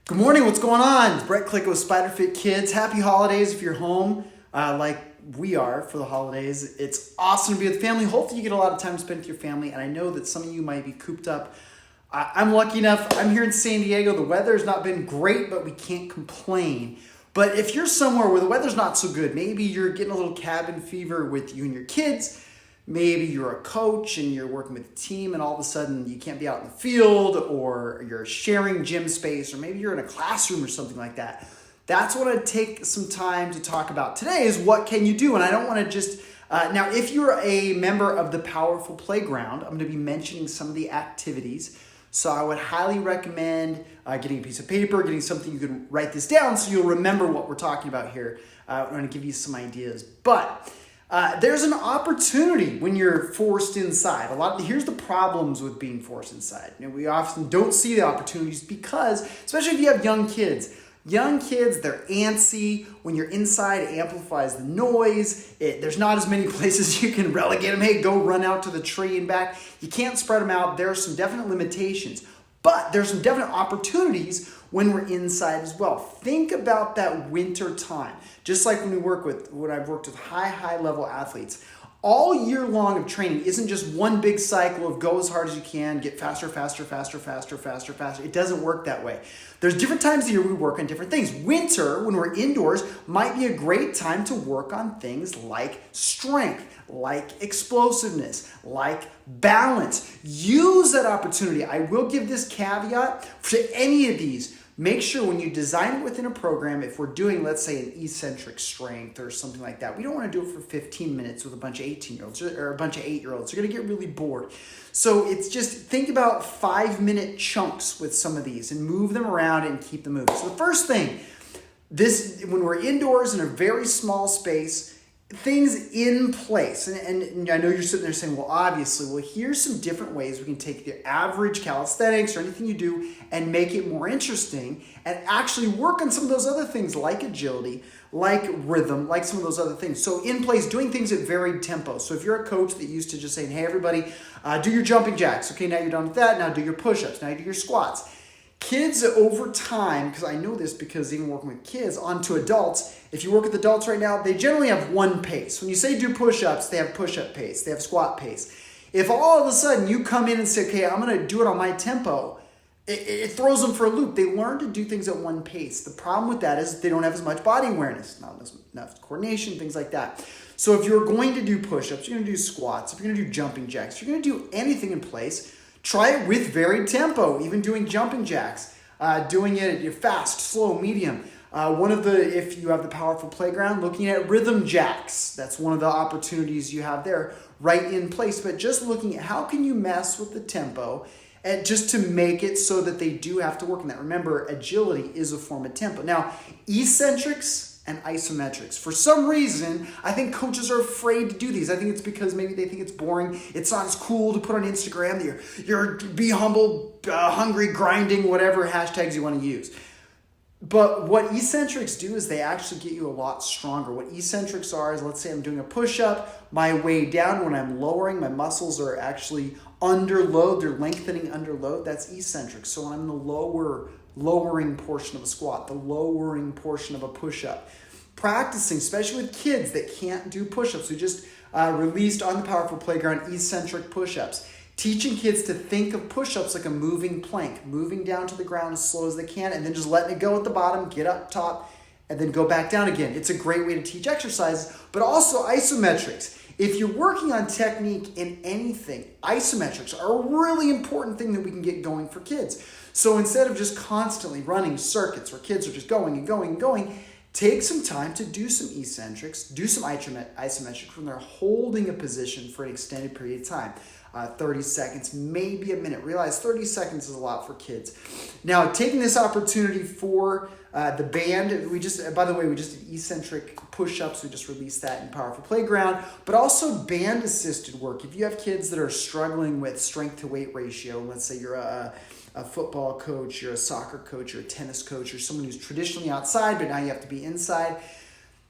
Good morning, what's going on? It's Brett Klika with SPIDERfit Kids. Happy holidays if you're home like we are for the holidays. It's awesome to be with family. Hopefully you get a lot of time to spend with your family, and I know that some of you might be cooped up. I'm lucky enough, I'm here in San Diego. The weather's not been great, but we can't complain. But if you're somewhere where the weather's not so good, maybe you're getting a little cabin fever with you and your kids, maybe you're a coach and you're working with a team and all of a sudden you can't be out in the field, or you're sharing gym space, or maybe you're in a classroom or something like that. That's what I'd take some time to talk about today is what can you do? And I don't want to just, now if you're a member of the Powerful Playground, I'm going to be mentioning some of the activities. So I would highly recommend getting a piece of paper, getting something you can write this down so you'll remember what we're talking about here. I'm going to give you some ideas. But there's an opportunity when you're forced inside. Here's the problems with being forced inside. We often don't see the opportunities because, especially if you have young kids, they're antsy. When you're inside, it amplifies the noise. There's not as many places you can relegate them. Hey, go run out to the tree and back. You can't spread them out. There are some definite limitations, but there's some definite opportunities when we're inside as well. Think about that winter time. Just like when I've worked with high level athletes. All year long of training isn't just one big cycle of go as hard as you can, get faster. It doesn't work that way. There's different times of the year we work on different things. Winter, when we're indoors, might be a great time to work on things like strength, like explosiveness, like balance. Use that opportunity. I will give this caveat to any of these. Make sure when you design it within a program, if we're doing, let's say, an eccentric strength or something like that, we don't want to do it for 15 minutes with a bunch of 18-year-olds or a bunch of 8-year-olds. You're going to get really bored. So it's just think about 5-minute chunks with some of these and move them around and keep them moving. So the first thing, when we're indoors in a very small space, things in place. And I know you're sitting there saying, well, obviously, here's some different ways we can take the average calisthenics or anything you do and make it more interesting and actually work on some of those other things like agility, like rhythm, like some of those other things. So in place, doing things at varied tempos. So if you're a coach that used to just saying, hey, everybody, do your jumping jacks. Okay, now you're done with that. Now do your push-ups. Now you do your squats. Kids over time, because I know this because even working with kids, onto adults, if you work with adults right now, they generally have one pace. When you say do push-ups, they have push-up pace, they have squat pace. If all of a sudden you come in and say, okay, I'm going to do it on my tempo, it throws them for a loop. They learn to do things at one pace. The problem with that is they don't have as much body awareness, not enough coordination, things like that. So if you're going to do push-ups, you're going to do squats, if you're going to do jumping jacks, you're going to do anything in place, try it with varied tempo, even doing jumping jacks, doing it at fast, slow, medium. If you have the Powerful Playground, looking at rhythm jacks, that's one of the opportunities you have there right in place. But just looking at how can you mess with the tempo and just to make it so that they do have to work on that. Remember, agility is a form of tempo. Now, eccentrics and isometrics. For some reason, I think coaches are afraid to do these. I think it's because maybe they think it's boring. It's not as cool to put on Instagram that you're be humble, hungry, grinding, whatever hashtags you want to use. But what eccentrics do is they actually get you a lot stronger. What eccentrics are is, let's say I'm doing a push-up, my way down, when I'm lowering, my muscles are actually under load, they're lengthening under load. That's eccentric. So when I'm in the lowering portion of a squat, the lowering portion of a push-up. Practicing, especially with kids that can't do push-ups. We just released on the Powerful Playground eccentric push-ups. Teaching kids to think of push-ups like a moving plank, moving down to the ground as slow as they can, and then just letting it go at the bottom, get up top, and then go back down again. It's a great way to teach exercises, but also isometrics. If you're working on technique in anything, isometrics are a really important thing that we can get going for kids. So instead of just constantly running circuits where kids are just going and going and going, take some time to do some eccentrics, do some isometrics when they're holding a position for an extended period of time. 30 seconds, maybe a minute. Realize 30 seconds is a lot for kids. Now, taking this opportunity for the band, we just did eccentric push-ups. We just released that in Powerful Playground, but also band-assisted work. If you have kids that are struggling with strength-to-weight ratio, let's say you're a football coach, you're a soccer coach, you're a tennis coach, you're someone who's traditionally outside, but now you have to be inside.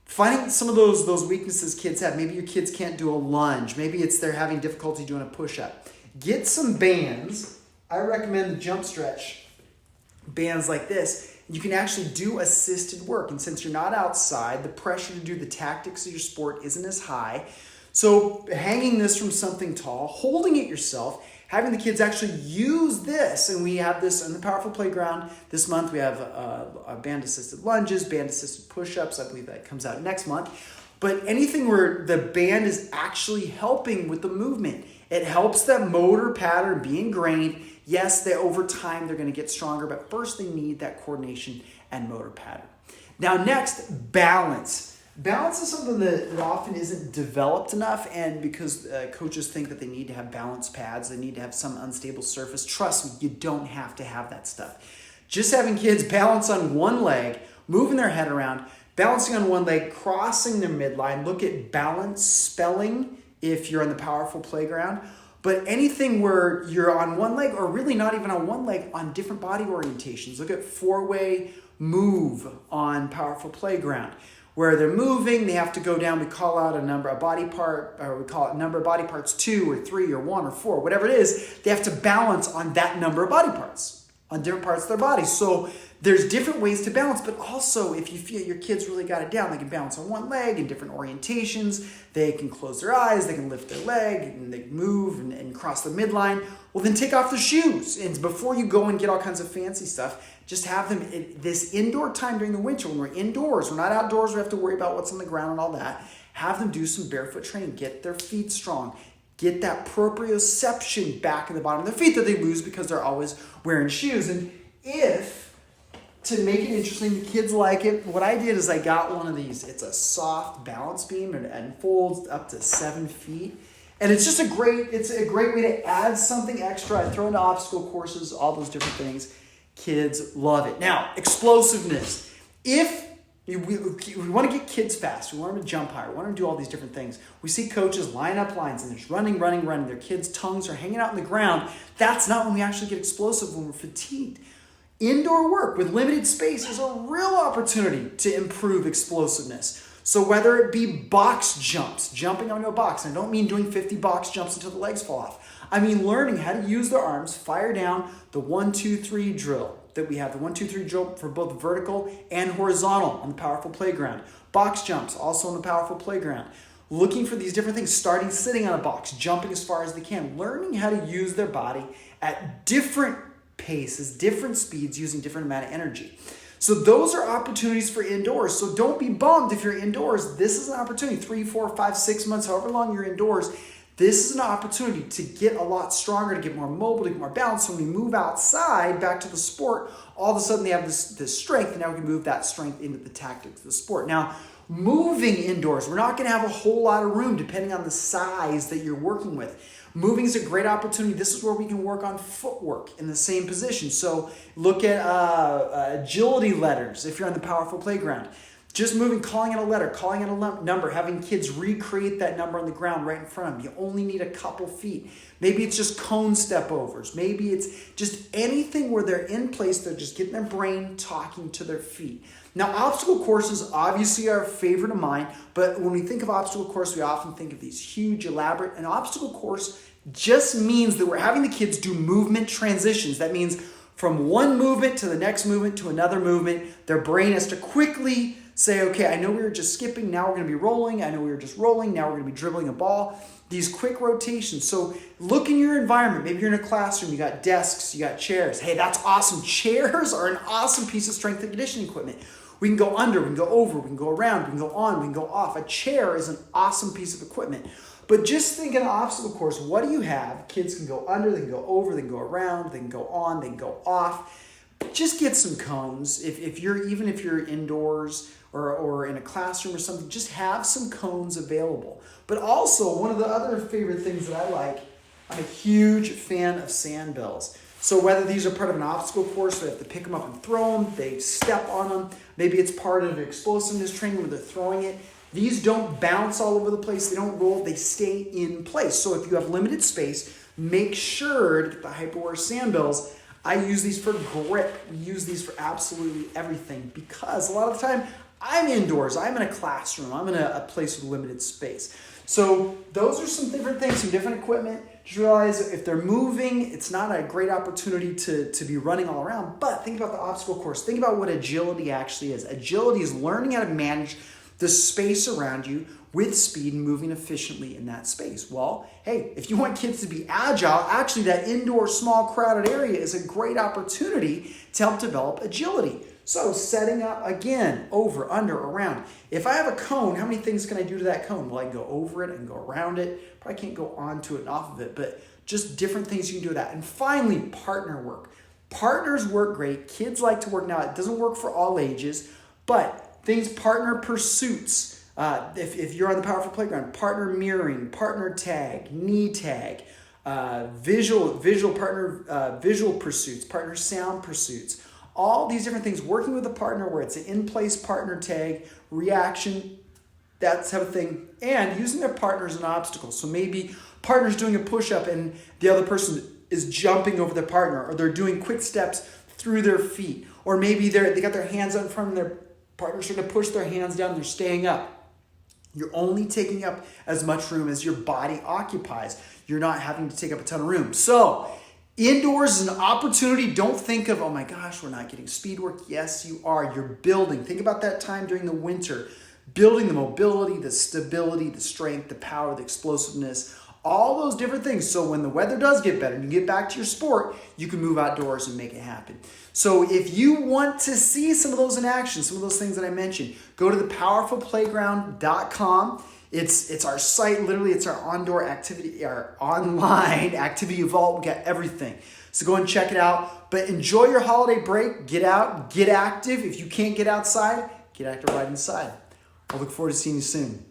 Finding some of those weaknesses kids have. Maybe your kids can't do a lunge. Maybe they're having difficulty doing a push-up. Get some bands. I recommend the jump stretch bands like this, you can actually do assisted work. And since you're not outside, the pressure to do the tactics of your sport isn't as high. So hanging this from something tall, holding it yourself, having the kids actually use this, and we have this in the Powerful Playground this month. We have band-assisted lunges, band-assisted push-ups. I believe that comes out next month. But anything where the band is actually helping with the movement, it helps that motor pattern be ingrained. Yes, over time they're going to get stronger, but first they need that coordination and motor pattern. Now next, balance. Balance is something that often isn't developed enough, and because coaches think that they need to have balance pads, they need to have some unstable surface. Trust me, you don't have to have that stuff. Just having kids balance on one leg, moving their head around, balancing on one leg, crossing their midline. Look at balance spelling if you're on the Powerful Playground. But anything where you're on one leg, or really not even on one leg, on different body orientations. Look at 4-way move on Powerful Playground, where they're moving, they have to go down, we call out a number, a body part, or we call it number of body parts, 2 or 3 or 1 or 4, whatever it is, they have to balance on that number of body parts, on different parts of their body. So there's different ways to balance, but also if you feel your kids really got it down, they can balance on one leg in different orientations, they can close their eyes, they can lift their leg, and they can move and cross the midline. Well, then take off their shoes. And before you go and get all kinds of fancy stuff, just have them this indoor time during the winter when we're indoors. We're not outdoors. We have to worry about what's on the ground and all that. Have them do some barefoot training. Get their feet strong. Get that proprioception back in the bottom of their feet that they lose because they're always wearing shoes. And to make it interesting, the kids like it, what I did is I got one of these. It's a soft balance beam and folds up to 7 feet. And it's just a great way to add something extra. I throw into obstacle courses, all those different things. Kids love it. Now, explosiveness. If we want to get kids fast, we want them to jump higher, we want them to do all these different things. We see coaches line up lines and they're just running. Their kids' tongues are hanging out on the ground. That's not when we actually get explosive, when we're fatigued. Indoor work with limited space is a real opportunity to improve explosiveness. So whether it be box jumps, jumping onto a box, and I don't mean doing 50 box jumps until the legs fall off. I mean learning how to use their arms, fire down the 1, 2, 3 drill that we have. The 1, 2, 3 drill for both vertical and horizontal on the Powerful Playground. Box jumps also on the Powerful Playground. Looking for these different things, starting sitting on a box, jumping as far as they can, learning how to use their body at different paces, different speeds, using different amount of energy. So those are opportunities for indoors. So don't be bummed if you're indoors. This is an opportunity, 3, 4, 5, 6 months, however long you're indoors. This is an opportunity to get a lot stronger, to get more mobile, to get more balance. So when we move outside, back to the sport, all of a sudden they have this strength, and now we can move that strength into the tactics of the sport. Now, moving indoors, we're not going to have a whole lot of room depending on the size that you're working with. Moving is a great opportunity. This is where we can work on footwork in the same position. So look at agility letters if you're on the Powerful Playground. Just moving, calling out a letter, calling out a number, having kids recreate that number on the ground right in front of them. You only need a couple feet. Maybe it's just cone step overs. Maybe it's just anything where they're in place, they're just getting their brain talking to their feet. Now, obstacle courses obviously are a favorite of mine, but when we think of obstacle course, we often think of these huge, elaborate. An obstacle course just means that we're having the kids do movement transitions. That means from one movement to the next movement to another movement, their brain has to quickly say, okay, I know we were just skipping, now we're going to be rolling. I know we were just rolling, now we're going to be dribbling a ball. These quick rotations. So look in your environment. Maybe you're in a classroom, you got desks, you got chairs. Hey, that's awesome. Chairs are an awesome piece of strength and conditioning equipment. We can go under, we can go over, we can go around, we can go on, we can go off. A chair is an awesome piece of equipment. But just think an obstacle course, what do you have? Kids can go under, they can go over, they can go around, they can go on, they can go off. Just get some cones. Even if you're indoors or in a classroom or something, just have some cones available. But also, one of the other favorite things that I like, I'm a huge fan of sandbells. So whether these are part of an obstacle course, they have to pick them up and throw them, they step on them. Maybe it's part of explosiveness training where they're throwing it. These don't bounce all over the place. They don't roll. They stay in place. So if you have limited space, make sure to get the Hyperwear sandbells. I use these for grip. We use these for absolutely everything because a lot of the time I'm indoors. I'm in a classroom. I'm in a place with limited space. So those are some different things, some different equipment. Just realize if they're moving, it's not a great opportunity to be running all around, but think about the obstacle course. Think about what agility actually is. Agility is learning how to manage the space around you with speed and moving efficiently in that space. Well, hey, if you want kids to be agile, actually that indoor small crowded area is a great opportunity to help develop agility. So setting up, again, over, under, around. If I have a cone, how many things can I do to that cone? Well, I can go over it, I can go around it. Probably can't go onto it and off of it, but just different things you can do with that. And finally, partner work. Partners work great. Kids like to work now. It doesn't work for all ages, but things, partner pursuits. If you're on the Powerful Playground, partner mirroring, partner tag, knee tag, visual pursuits, partner sound pursuits. All these different things, working with a partner where it's an in-place partner tag, reaction, that type of thing, and using their partner as an obstacle. So maybe partner's doing a push-up and the other person is jumping over their partner, or they're doing quick steps through their feet, or maybe they got their hands out in front of their partner, starting to push their hands down, they're staying up. You're only taking up as much room as your body occupies. You're not having to take up a ton of room. So indoors is an opportunity. Don't think of, oh my gosh, we're not getting speed work. Yes, you are. You're building. Think about that time during the winter, building the mobility, the stability, the strength, the power, the explosiveness, all those different things. So when the weather does get better and you get back to your sport, you can move outdoors and make it happen. So if you want to see some of those in action, some of those things that I mentioned, go to thepowerfulplayground.com. It's our site, literally it's our online activity vault. We got everything. So go and check it out. But enjoy your holiday break. Get out, get active. If you can't get outside, get active right inside. I look forward to seeing you soon.